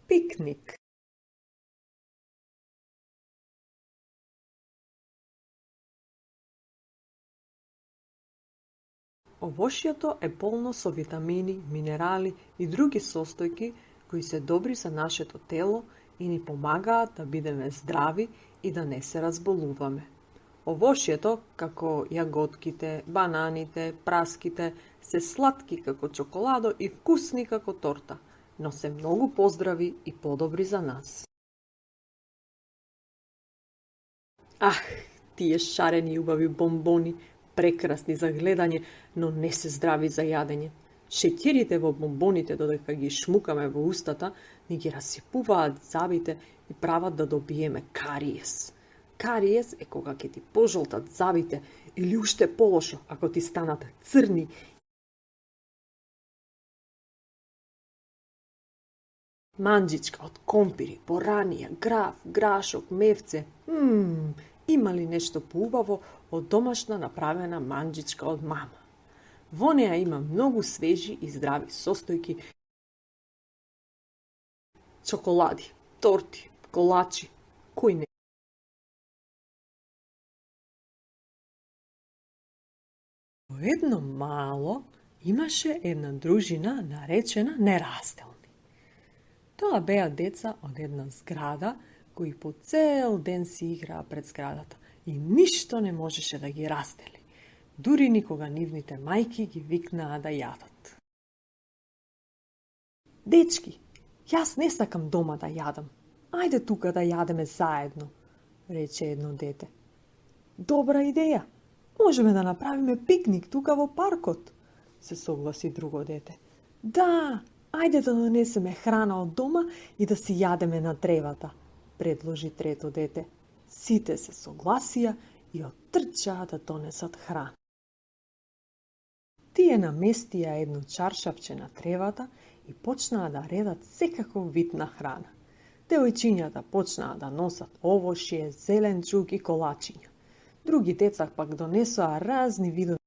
Пикник. Овошјето е полно со витамини, минерали и други состојки кои се добри за нашето тело и ни помагаат да бидеме здрави и да не се разболуваме. Овошјето, како јаготките, бананите, праските, се сладки како чоколадо и вкусни како торта, но се многу поздрави и подобри за нас. Ах, тие шарени и убави бомбони, прекрасни за гледање, но не се здрави за јадење. Шеќерите во бомбоните, додека ги шмукаме во устата, ни ги расипуваат зъбите и прават да добиеме кариес. Кариес е кога ќе ти пожолтат зъбите или уште полошо, ако ти станат црни. Манџичка од компири, боранија, граф, грашок, мевце. Има ли нешто поубаво од домашна направена манџичка од мама? Во неа има многу свежи и здрави состојки, чоколади, торти, колачи, кои не. Во едно мало имаше една дружина наречена Нерастелни. Тоа беа деца од една зграда кои по цел ден си играа пред зградата и ништо не можеше да ги растели. Дури никога нивните мајки ги викнаа да јадат. Дечки, јас не сакам дома да јадам. Ајде тука да јадеме заедно, рече едно дете. Добра идеја. Можеме да направиме пикник тука во паркот, се согласи друго дете. Да, ајде да донесеме храна од дома и да си јадеме на древата, предложи трето дете. Сите се согласија и оттрчаа да донесат храна. Тие наместија едно чаршапче на тревата и почнаа да редат секаков вид на храна. Девојчињата почнаа да носат овошје, зеленчук и колачиња. Други деца пак донесоа разни видови